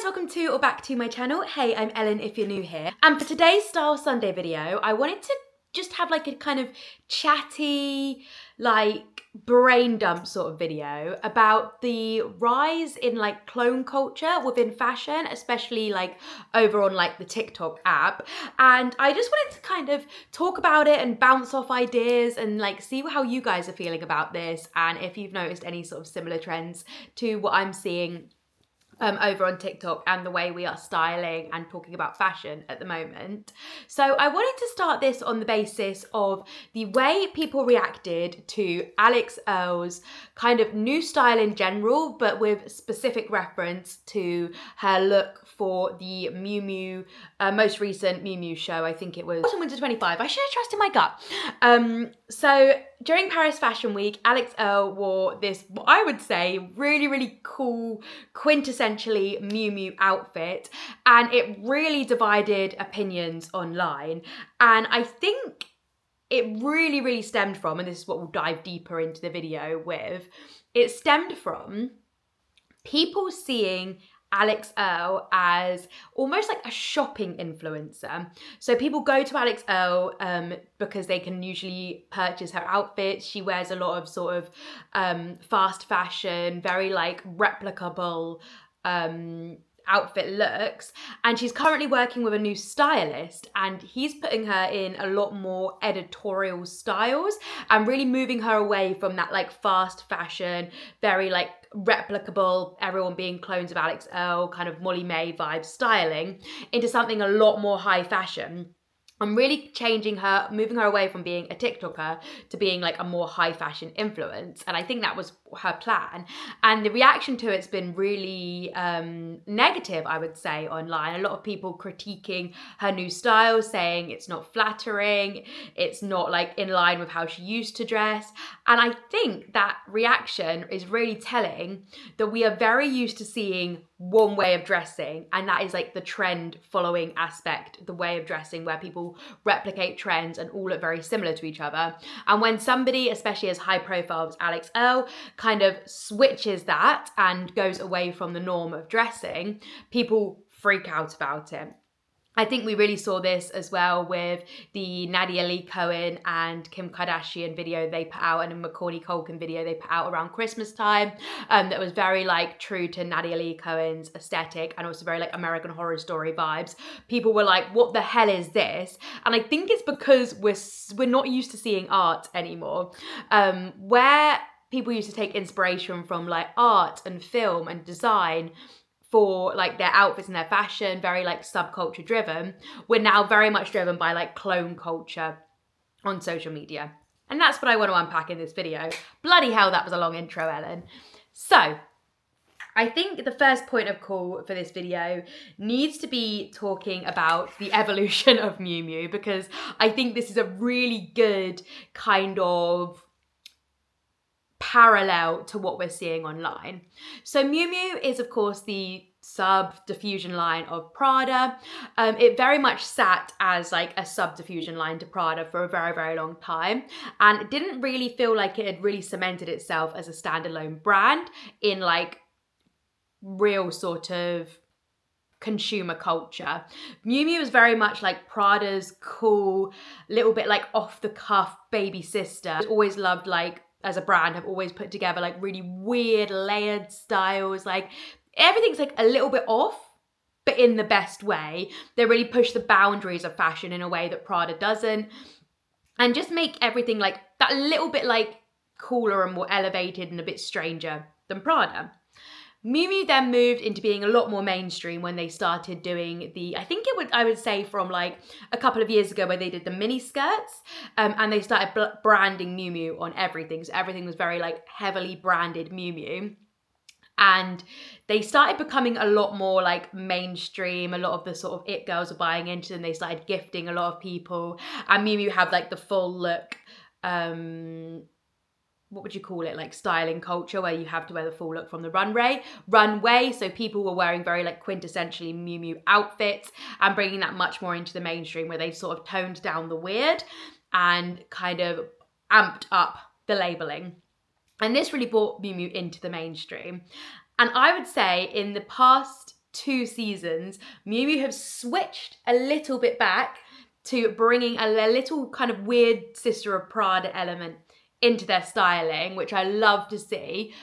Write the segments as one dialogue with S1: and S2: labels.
S1: welcome to or back to my channel. Hey, I'm Ellen if you're new here. And for today's Style Sunday video, I wanted to just have like a kind of chatty, like brain dump sort of video about the rise in like clone culture within fashion, especially like over on like the TikTok app. And I just wanted to kind of talk about it and bounce off ideas and like see how you guys are feeling about this and if you've noticed any sort of similar trends to what I'm seeing over on TikTok and the way we are styling and talking about fashion at the moment. So I wanted to start this on the basis of the way people reacted to Alix Earle's kind of new style in general, but with specific reference to her look for the Miu Miu, most recent Miu Miu show. I think it was Autumn Winter 25. I should have trusted my gut. So during Paris Fashion Week, Alix Earle wore this, what I would say, really, really cool, quintessentially Miu Miu outfit. And it really divided opinions online. And I think it really, really stemmed from, and this is what we'll dive deeper into the video with, it stemmed from people seeing Alix Earle as almost like a shopping influencer. So people go to Alix Earle because they can usually purchase her outfits. She wears a lot of sort of fast fashion, very like replicable outfit looks, and she's currently working with a new stylist and he's putting her in a lot more editorial styles and really moving her away from that like fast fashion, very like replicable, everyone being clones of Alix Earle, kind of Molly May vibe styling into something a lot more high fashion. I'm really changing her, moving her away from being a TikToker to being like a more high fashion influence. And I think that was her plan. And the reaction to it's been really negative, I would say, online. A lot of people critiquing her new style, saying it's not flattering, it's not like in line with how she used to dress. And I think that reaction is really telling that we are very used to seeing one way of dressing, and that is like the trend following aspect, the way of dressing where people replicate trends and all look very similar to each other. And when somebody, especially as high profile as Alix Earle, kind of switches that and goes away from the norm of dressing, people freak out about it. I think we really saw this as well with the Nadia Lee Cohen and Kim Kardashian video they put out and a Macaulay Culkin video they put out around Christmas time that was very like true to Nadia Lee Cohen's aesthetic and also very like American Horror Story vibes. People were like, what the hell is this? And I think it's because we're not used to seeing art anymore. Where people used to take inspiration from like art and film and design for like their outfits and their fashion, very like subculture driven, we're now very much driven by like clone culture on social media. And that's what I want to unpack in this video. Bloody hell, that was a long intro, Ellen. So I think the first point of call for this video needs to be talking about the evolution of Miu Miu, because I think this is a really good kind of parallel to what we're seeing online. So Miu Miu is of course the sub-diffusion line of Prada. It very much sat as like a sub-diffusion line to Prada for a very, very long time, and it didn't really feel like it had really cemented itself as a standalone brand in like real sort of consumer culture. Miu Miu was very much like Prada's cool, little bit like off the cuff baby sister. Always loved like, as a brand, have always put together like really weird layered styles. Like everything's like a little bit off, but in the best way. They really push the boundaries of fashion in a way that Prada doesn't, and just make everything like that little bit like cooler and more elevated and a bit stranger than Prada. Miu Miu then moved into being a lot more mainstream when they started doing the, I would say from like a couple of years ago where they did the mini skirts, and they started branding Miu Miu on everything. So everything was very like heavily branded Miu Miu. And they started becoming a lot more like mainstream. A lot of the sort of it girls are buying into them. They started gifting a lot of people. And Miu Miu had like the full look, what would you call it, like styling culture, where you have to wear the full look from the runway. So people were wearing very like quintessentially Miu Miu outfits and bringing that much more into the mainstream, where they sort of toned down the weird and kind of amped up the labeling. And this really brought Miu Miu into the mainstream. And I would say in the past 2 seasons, Miu Miu have switched a little bit back to bringing a little kind of weird Sister of Prada element into their styling, which I love to see.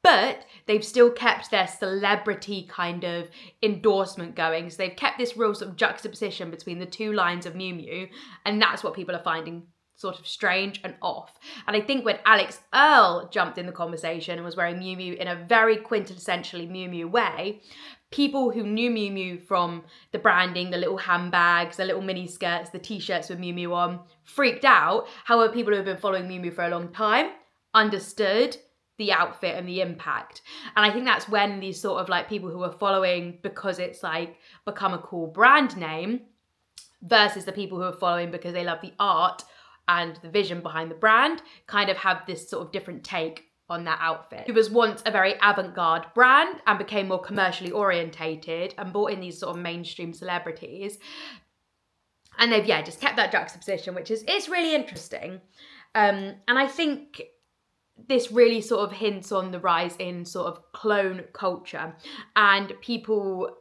S1: But they've still kept their celebrity kind of endorsement going. So they've kept this real sort of juxtaposition between the 2 lines of Miu Miu, and that's what people are finding sort of strange and off. And I think when Alix Earle jumped in the conversation and was wearing Miu Miu in a very quintessentially Miu Miu way, people who knew Miu Miu from the branding, the little handbags, the little mini skirts, the t-shirts with Miu Miu on, freaked out. However, people who have been following Miu Miu for a long time understood the outfit and the impact. And I think that's when these sort of like people who are following because it's like become a cool brand name versus the people who are following because they love the art and the vision behind the brand kind of have this sort of different take on that outfit. It was once a very avant-garde brand and became more commercially orientated and brought in these sort of mainstream celebrities. And they've, just kept that juxtaposition, which is, it's really interesting. And I think this really sort of hints on the rise in sort of clone culture and people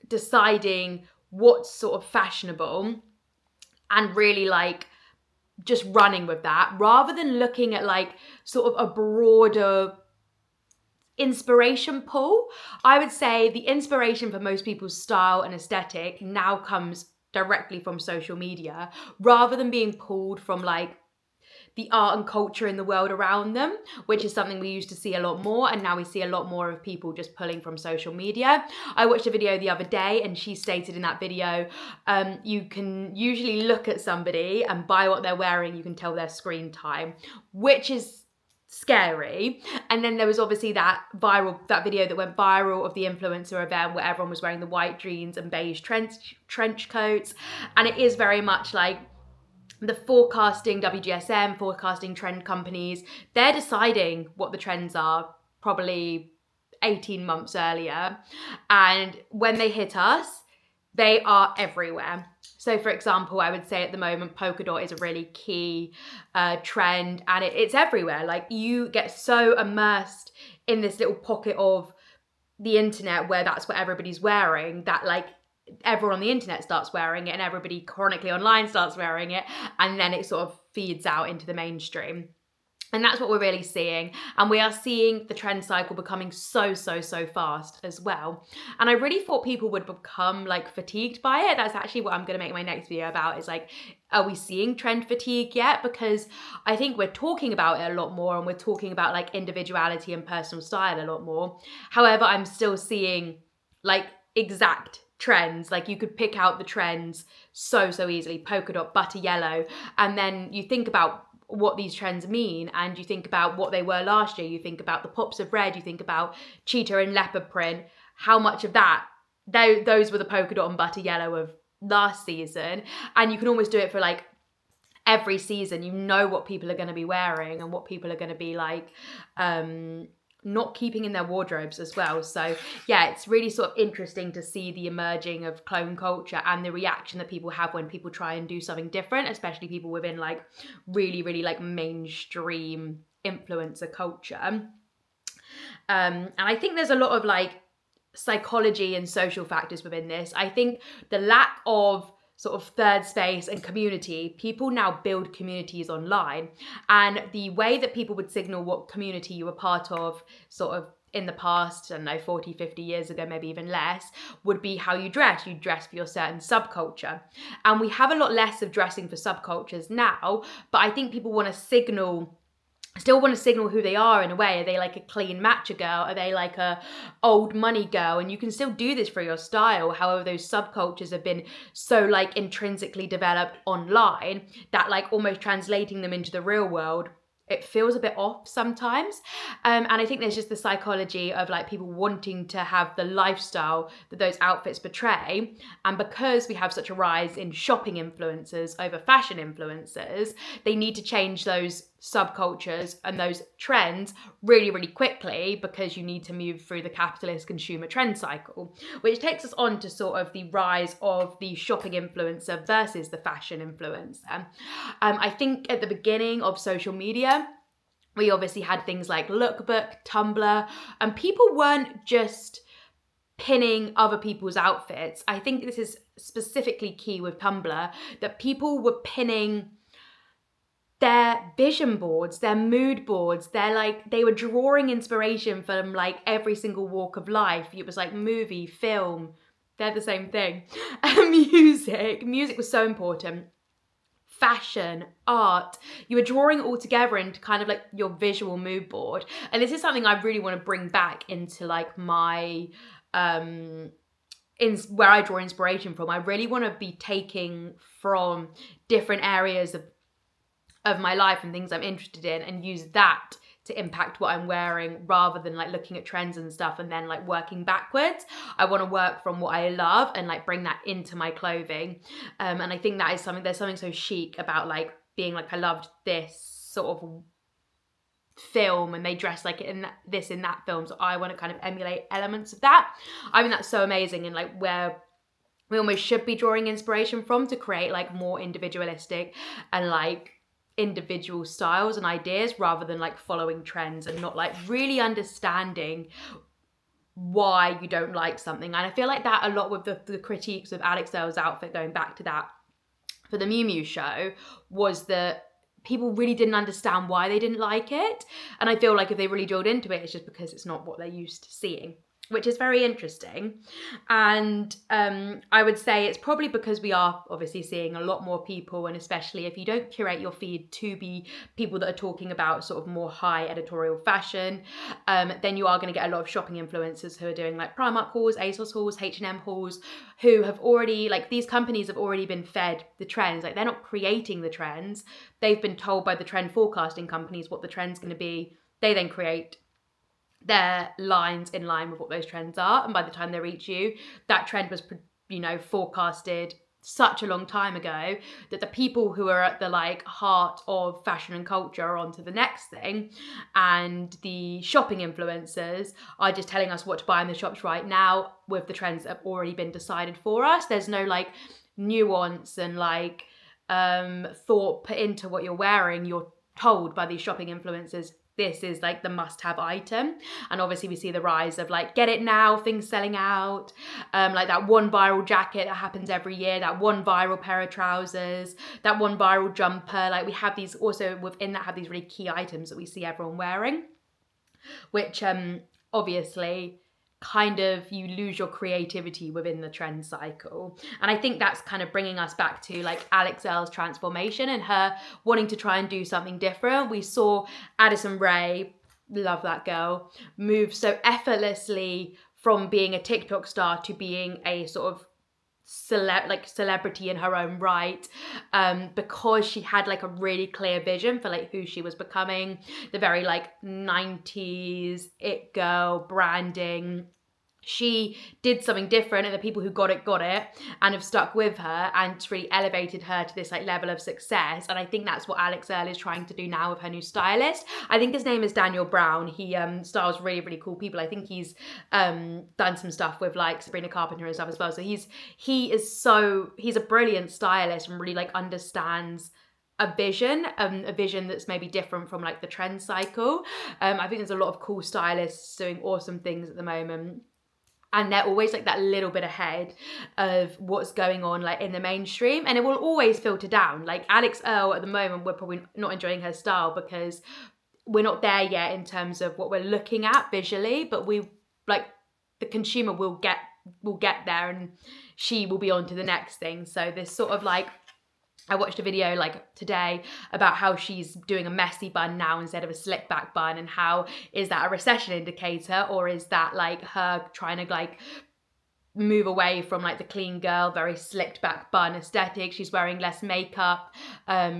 S1: deciding what's sort of fashionable and really like just running with that rather than looking at like sort of a broader inspiration pool. I would say the inspiration for most people's style and aesthetic now comes directly from social media rather than being pulled from like the art and culture in the world around them, which is something we used to see a lot more, and now we see a lot more of people just pulling from social media. I watched a video the other day and she stated in that video, you can usually look at somebody and by what they're wearing, you can tell their screen time, which is scary. And then there was obviously that video that went viral of the influencer event where everyone was wearing the white jeans and beige trench coats. And it is very much like the forecasting WGSN, forecasting trend companies, they're deciding what the trends are probably 18 months earlier. And when they hit us, they are everywhere. So for example, I would say at the moment, polka dot is a really key trend and it's everywhere. Like you get so immersed in this little pocket of the internet where that's what everybody's wearing that like everyone on the internet starts wearing it and everybody chronically online starts wearing it, and then it sort of feeds out into the mainstream. And that's what we're really seeing. And we are seeing the trend cycle becoming so fast as well. And I really thought people would become like fatigued by it. That's actually what I'm going to make my next video about, is like, are we seeing trend fatigue yet? Because I think we're talking about it a lot more and we're talking about like individuality and personal style a lot more. However, I'm still seeing like exact trends. Like you could pick out the trends so easily, polka dot, butter yellow, and then you think about what these trends mean and you think about what they were last year, you think about the pops of red, you think about cheetah and leopard print, how much of that, those were the polka dot and butter yellow of last season. And you can almost do it for like every season. You know what people are going to be wearing and what people are going to be like not keeping in their wardrobes as well. So yeah, it's really sort of interesting to see the emerging of clone culture and the reaction that people have when people try and do something different, especially people within like really like mainstream influencer culture. And I think there's a lot of like psychology and social factors within this. I think the lack of sort of third space and community, people now build communities online. And the way that people would signal what community you were part of sort of in the past, I don't know, 40, 50 years ago, maybe even less, would be how you dress. You dress for your certain subculture. And we have a lot less of dressing for subcultures now, but I think people want to still want to signal who they are in a way. Are they like a clean matcha girl? Are they like a old money girl? And you can still do this for your style. However, those subcultures have been so like intrinsically developed online that like almost translating them into the real world, it feels a bit off sometimes. And I think there's just the psychology of like people wanting to have the lifestyle that those outfits portray. And because we have such a rise in shopping influencers over fashion influencers, they need to change those subcultures and those trends really quickly because you need to move through the capitalist consumer trend cycle, which takes us on to sort of the rise of the shopping influencer versus the fashion influencer. I think at the beginning of social media, we obviously had things like Lookbook, Tumblr, and people weren't just pinning other people's outfits. I think this is specifically key with Tumblr, that people were pinning their vision boards, their mood boards, they were drawing inspiration from like every single walk of life. It was like movie, film, they're the same thing. Music was so important. Fashion, art, you were drawing it all together into kind of like your visual mood board. And this is something I really want to bring back into like my where I draw inspiration from. I really want to be taking from different areas of my life and things I'm interested in, and use that to impact what I'm wearing, rather than like looking at trends and stuff and then like working backwards. I want to work from what I love and like bring that into my clothing. And I think that is there's something so chic about like being like, I loved this sort of film and they dress like in that film, so I want to kind of emulate elements of that. I mean, that's so amazing, and like where we almost should be drawing inspiration from to create like more individualistic and like individual styles and ideas, rather than like following trends and not like really understanding why you don't like something. And I feel like that a lot with the critiques of Alix Earle's outfit, going back to that for the Miu Miu show, was that people really didn't understand why they didn't like it. And I feel like if they really drilled into it, it's just because it's not what they're used to seeing, which is very interesting. And I would say it's probably because we are obviously seeing a lot more people, and especially if you don't curate your feed to be people that are talking about sort of more high editorial fashion, then you are going to get a lot of shopping influencers who are doing like Primark hauls, ASOS hauls, H&M hauls, who have already, like, these companies have already been fed the trends. Like, they're not creating the trends. They've been told by the trend forecasting companies what the trend's going to be. They then create their lines in line with what those trends are, and by the time they reach you, that trend was, you know, forecasted such a long time ago that the people who are at the like heart of fashion and culture are on to the next thing, and the shopping influencers are just telling us what to buy in the shops right now with the trends that have already been decided for us. There's no like nuance and like thought put into what you're wearing. You're told by these shopping influencers, this is like the must-have item. And obviously we see the rise of like, get it now, things selling out, like that one viral jacket that happens every year, that one viral pair of trousers, that one viral jumper. Like, we have these also within that, have these really key items that we see everyone wearing, which obviously kind of, you lose your creativity within the trend cycle. And I think that's kind of bringing us back to like Alix Earle's transformation and her wanting to try and do something different. We saw Addison Rae, love that girl, move so effortlessly from being a TikTok star to being a sort of celebrity in her own right, because she had like a really clear vision for like who she was becoming, the very like 90s it girl branding. She did something different, and the people who got it and have stuck with her, and it's really elevated her to this like level of success. And I think that's what Alix Earle is trying to do now with her new stylist. I think his name is Daniel Brown. He styles really, really cool people. I think he's done some stuff with like Sabrina Carpenter and stuff as well. So he's a brilliant stylist and really like understands a vision that's maybe different from like the trend cycle. I think there's a lot of cool stylists doing awesome things at the moment, and they're always like that little bit ahead of what's going on like in the mainstream, and it will always filter down. Like Alix Earle at the moment, we're probably not enjoying her style because we're not there yet in terms of what we're looking at visually, but we like, the consumer will get there, and she will be on to the next thing. So this sort of like, I watched a video like today about how she's doing a messy bun now instead of a slick back bun, and how is that a recession indicator, or is that like her trying to like move away from like the clean girl, very slicked back bun aesthetic. She's wearing less makeup.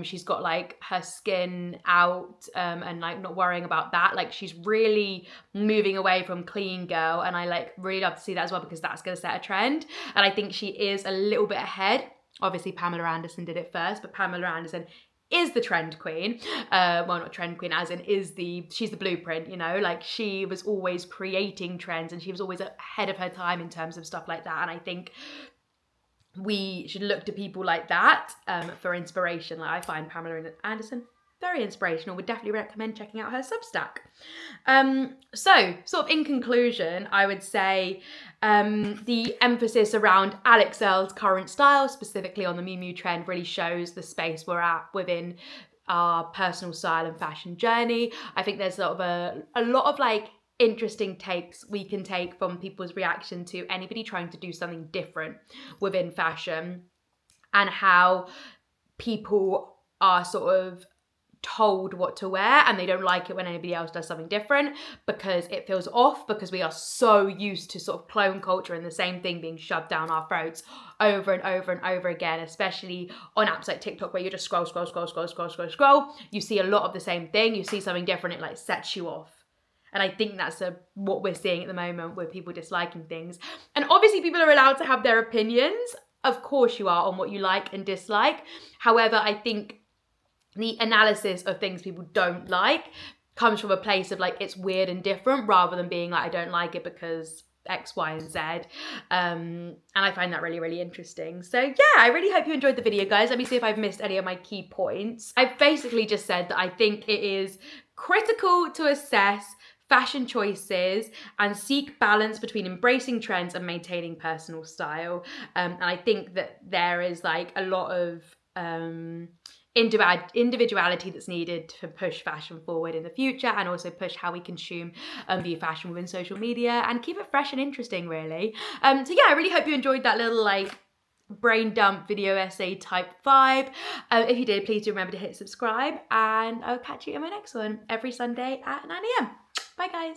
S1: She's got like her skin out, and like not worrying about that. Like, she's really moving away from clean girl, and I like really love to see that as well, because that's going to set a trend. And I think she is a little bit ahead. Obviously, Pamela Anderson did it first, but Pamela Anderson is the trend queen. Well, not trend queen, as in she's the blueprint, you know? Like, she was always creating trends, and she was always ahead of her time in terms of stuff like that. And I think we should look to people like that for inspiration. Like, I find Pamela Anderson very inspirational. Would definitely recommend checking out her Substack. So sort of in conclusion, I would say the emphasis around Alix Earle's current style, specifically on the Miu Miu trend, really shows the space we're at within our personal style and fashion journey. I think there's sort of a lot of like interesting takes we can take from people's reaction to anybody trying to do something different within fashion, and how people are sort of told what to wear and they don't like it when anybody else does something different because it feels off, because we are so used to sort of clone culture and the same thing being shoved down our throats over and over and over again, especially on apps like TikTok where you just scroll, you see a lot of the same thing, you see something different, it like sets you off. And I think that's what we're seeing at the moment with people disliking things. And obviously people are allowed to have their opinions. Of course you are, on what you like and dislike. However, I think the analysis of things people don't like comes from a place of like, it's weird and different, rather than being like, I don't like it because X, Y, and Z. And I find that really, really interesting. So yeah, I really hope you enjoyed the video, guys. Let me see if I've missed any of my key points. I've basically just said that I think it is critical to assess fashion choices and seek balance between embracing trends and maintaining personal style. And I think that there is like a lot of individuality that's needed to push fashion forward in the future, and also push how we consume and view fashion within social media and keep it fresh and interesting, really. So yeah, I really hope you enjoyed that little like brain dump video essay type vibe. If you did, please do remember to hit subscribe, and I'll catch you in my next one every Sunday at 9 AM. Bye guys.